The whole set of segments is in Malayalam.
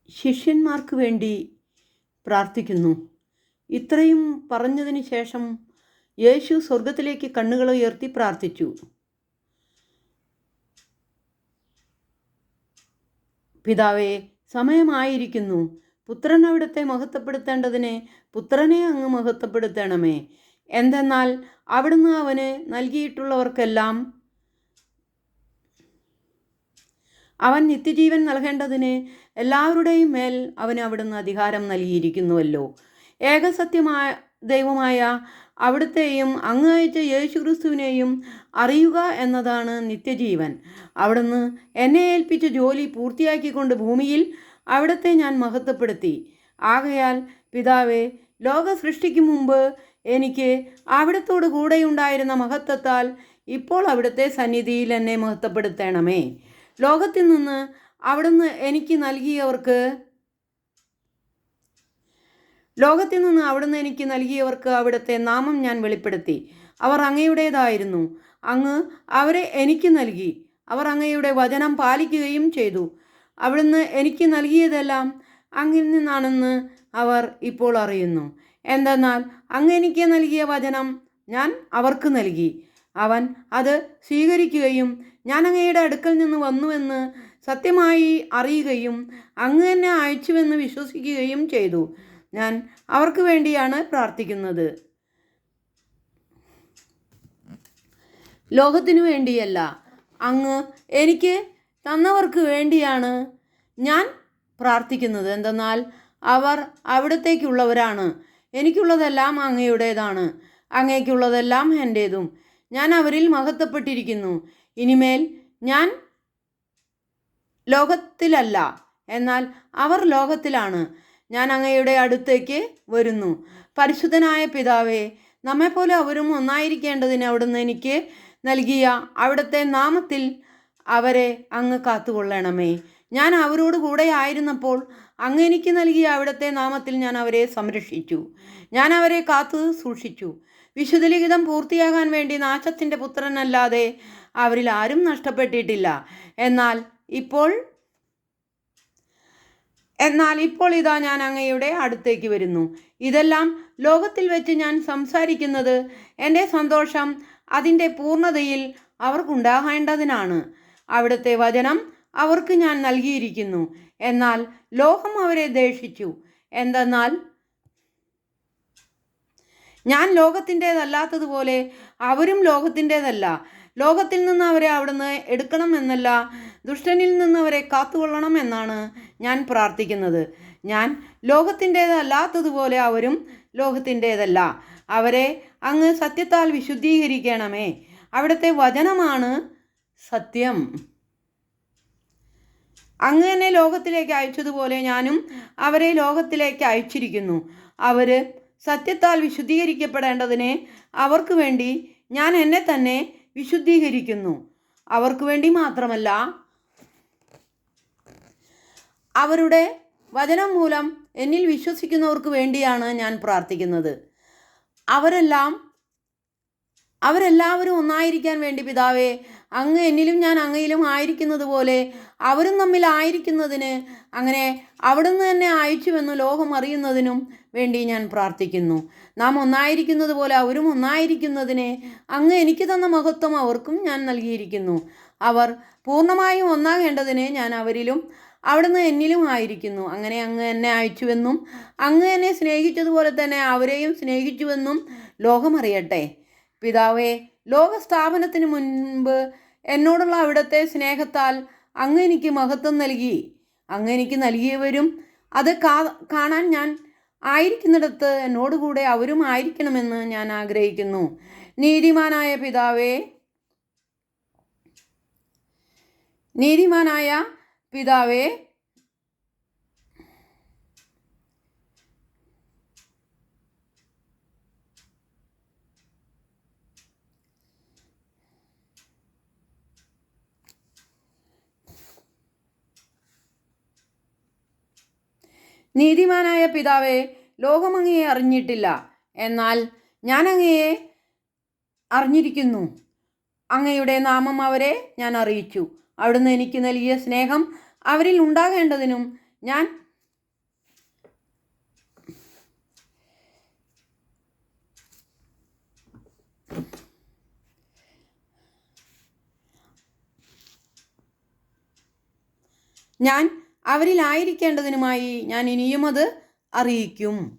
ശിഷ്യന്മാർക്ക് വേണ്ടി പ്രാർത്ഥിക്കുന്നു. ഇത്രയും പറഞ്ഞതിന് ശേഷം യേശു സ്വർഗത്തിലേക്ക് കണ്ണുകൾ ഉയർത്തി പ്രാർത്ഥിച്ചു. പിതാവേ, സമയമായിരിക്കുന്നു. പുത്രൻ അവിടുത്തെ മഹത്വപ്പെടുത്തേണ്ടതിന് പുത്രനെ അങ്ങ് മഹത്വപ്പെടുത്തണമേ. എന്തെന്നാൽ അവിടുന്ന് അവന് നൽകിയിട്ടുള്ളവർക്കെല്ലാം അവൻ നിത്യജീവൻ നൽകേണ്ടതിന് എല്ലാവരുടെയും മേൽ അവന് അവിടുന്ന് അധികാരം നൽകിയിരിക്കുന്നുവല്ലോ. ഏകസത്യമായ ദൈവമായ അവിടുത്തെയും അങ്ങ് അയച്ച യേശുക്രിസ്തുവിനെയും അറിയുക എന്നതാണ് നിത്യജീവൻ. അവിടുന്ന് എന്നെ ഏൽപ്പിച്ച ജോലി പൂർത്തിയാക്കിക്കൊണ്ട് ഭൂമിയിൽ അവിടുത്തെ ഞാൻ മഹത്വപ്പെടുത്തി. ആകയാൽ പിതാവേ, ലോക സൃഷ്ടിക്ക് മുമ്പ് എനിക്ക് അവിടുത്തോട് കൂടെയുണ്ടായിരുന്ന മഹത്വത്താൽ ഇപ്പോൾ അവിടുത്തെ സന്നിധിയിൽ എന്നെ മഹത്വപ്പെടുത്തണമേ. ലോകത്തിൽ നിന്ന് അവിടുന്ന് എനിക്ക് നൽകിയവർക്ക് അവിടുത്തെ നാമം ഞാൻ വെളിപ്പെടുത്തി. അവർ അങ്ങയുടേതായിരുന്നു. അങ്ങ് അവരെ എനിക്ക് നൽകി. അവർ അങ്ങയുടെ വചനം പാലിക്കുകയും ചെയ്തു. അവിടുന്ന് എനിക്ക് നൽകിയതെല്ലാം അങ്ങിൽ നിന്നാണെന്ന് അവർ ഇപ്പോൾ അറിയുന്നു. എന്തെന്നാൽ അങ്ങ് എനിക്ക് നൽകിയ വചനം ഞാൻ അവർക്ക് നൽകി. അവൻ അത് സ്വീകരിക്കുകയും ഞാൻ അങ്ങയുടെ അടുക്കൽ നിന്ന് വന്നുവെന്ന് സത്യമായി അറിയുകയും അങ്ങ് എന്നെ അയച്ചുവെന്ന് വിശ്വസിക്കുകയും ചെയ്തു. ഞാൻ അവർക്ക് വേണ്ടിയാണ് പ്രാർത്ഥിക്കുന്നത്, ലോകത്തിനു വേണ്ടിയല്ല. അങ്ങ് എനിക്ക് തന്നവർക്ക് വേണ്ടിയാണ് ഞാൻ പ്രാർത്ഥിക്കുന്നത്. എന്തെന്നാൽ അവർ അവിടത്തേക്കുള്ളവരാണ്. എനിക്കുള്ളതെല്ലാം അങ്ങയുടേതാണ്, അങ്ങയ്ക്കുള്ളതെല്ലാം എൻ്റേതും. ഞാൻ അവരിൽ മഹത്വപ്പെട്ടിരിക്കുന്നു. ഇനിമേൽ ഞാൻ ലോകത്തിലല്ല, എന്നാൽ അവർ ലോകത്തിലാണ്. ഞാൻ അങ്ങയുടെ അടുത്തേക്ക് വരുന്നു. പരിശുദ്ധനായ പിതാവേ, നമ്മെപ്പോലെ അവരും ഒന്നായിരിക്കേണ്ടതിന് അവിടുന്ന് എനിക്ക് നൽകിയ അവിടുത്തെ നാമത്തിൽ അവരെ അങ്ങ് കാത്തുകൊള്ളണമേ. ഞാൻ അവരോട് കൂടെ ആയിരുന്നപ്പോൾ അങ്ങ് എനിക്ക് നൽകിയ അവിടുത്തെ നാമത്തിൽ ഞാൻ അവരെ സംരക്ഷിച്ചു. ഞാൻ അവരെ കാത്തു സൂക്ഷിച്ചു. വിശുദ്ധലിഖിതം പൂർത്തിയാകാൻ വേണ്ടി നാശത്തിൻ്റെ പുത്രനല്ലാതെ അവരിൽ ആരും നഷ്ടപ്പെട്ടിട്ടില്ല. എന്നാൽ ഇപ്പോൾ ഇതാ ഞാൻ അങ്ങയുടെ അടുത്തേക്ക് വരുന്നു. ഇതെല്ലാം ലോകത്തിൽ വെച്ച് ഞാൻ സംസാരിക്കുന്നത് എൻ്റെ സന്തോഷം അതിൻ്റെ പൂർണ്ണതയിൽ അവർക്കുണ്ടാകേണ്ടതിനാണ്. അവിടുത്തെ വചനം അവർക്ക് ഞാൻ നൽകിയിരിക്കുന്നു. എന്നാൽ ലോകം അവരെ ദ്വേഷിച്ചു. എന്തെന്നാൽ ഞാൻ ലോകത്തിൻ്റേതല്ലാത്തതുപോലെ അവരും ലോകത്തിൻ്റേതല്ല. ലോകത്തിൽ നിന്ന് അവരെ അവിടുന്ന് എടുക്കണം എന്നല്ല, ദുഷ്ടനിൽ നിന്ന് അവരെ കാത്തുകൊള്ളണം എന്നാണ് ഞാൻ പ്രാർത്ഥിക്കുന്നത്. ഞാൻ ലോകത്തിൻ്റേതല്ലാത്തതുപോലെ അവരും ലോകത്തിൻ്റേതല്ല. അവരെ അങ്ങ് സത്യത്താൽ വിശുദ്ധീകരിക്കണമേ. അവിടുത്തെ വചനമാണ് സത്യം. അങ്ങ് എന്നെ ലോകത്തിലേക്ക് അയച്ചതുപോലെ ഞാനും അവരെ ലോകത്തിലേക്ക് അയച്ചിരിക്കുന്നു. അവർ സത്യത്താൽ വിശുദ്ധീകരിക്കപ്പെടേണ്ടതിന് അവർക്ക് വേണ്ടി ഞാൻ എന്നെ തന്നെ വിശുദ്ധീകരിക്കുന്നു. അവർക്ക് വേണ്ടി മാത്രമല്ല, അവരുടെ വചനം മൂലം എന്നിൽ വിശ്വസിക്കുന്നവർക്ക് വേണ്ടിയാണ് ഞാൻ പ്രാർത്ഥിക്കുന്നത്. അവരെല്ലാവരും ഒന്നായിരിക്കാൻ വേണ്ടി പിതാവേ, അങ്ങ് എന്നിലും ഞാൻ അങ്ങയിലും ആയിരിക്കുന്നത് പോലെ അവരും തമ്മിൽ ആയിരിക്കുന്നതിന്, അങ്ങനെ അവിടുന്ന് തന്നെ അയച്ചുവെന്ന് ലോകം അറിയുന്നതിനും വേണ്ടി ഞാൻ പ്രാർത്ഥിക്കുന്നു. നാം ഒന്നായിരിക്കുന്നത് പോലെ അവരും ഒന്നായിരിക്കുന്നതിന് അങ്ങ് എനിക്ക് തന്ന മഹത്വം അവർക്കും ഞാൻ നൽകിയിരിക്കുന്നു. അവർ പൂർണ്ണമായും ഒന്നാകേണ്ടതിന് ഞാൻ അവരിലും അവിടുന്ന് എന്നിലും ആയിരിക്കുന്നു. അങ്ങനെ അങ്ങ് എന്നെ അയച്ചുവെന്നും അങ്ങ് എന്നെ സ്നേഹിച്ചതുപോലെ തന്നെ അവരെയും സ്നേഹിച്ചുവെന്നും ലോകം അറിയട്ടെ. പിതാവേ, ലോകസ്ഥാപനത്തിന് മുൻപ് എന്നോടുള്ള അവിടുത്തെ സ്നേഹത്താൽ അങ്ങ് എനിക്ക് മഹത്വം നൽകി. അങ്ങ് എനിക്ക് നൽകിയവരും അത് കാണാൻ ഞാൻ ആയിരിക്കുന്നിടത്ത് എന്നോടുകൂടെ അവരും ആയിരിക്കണമെന്ന് ഞാൻ ആഗ്രഹിക്കുന്നു. നീതിമാനായ പിതാവേ, നീതിമാനായ പിതാവേ, ലോകം അങ്ങയെ അറിഞ്ഞിട്ടില്ല, എന്നാൽ ഞാൻ അങ്ങയെ അറിഞ്ഞിരിക്കുന്നു. അങ്ങയുടെ നാമം അവരെ ഞാൻ അറിയിച്ചു. അവിടുന്ന് എനിക്ക് നൽകിയ സ്നേഹം അവരിൽ ഉണ്ടാകേണ്ടതിനും ഞാൻ ഞാൻ അവരിലായിരിക്കേണ്ടതിനുമായി ഞാൻ ഇനിയും അത് അറിയിക്കും.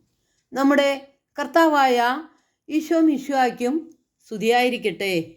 നമ്മുടെ കർത്താവായ ഈശോ മിശിഹായ്ക്കും സ്തുതിയായിരിക്കട്ടെ.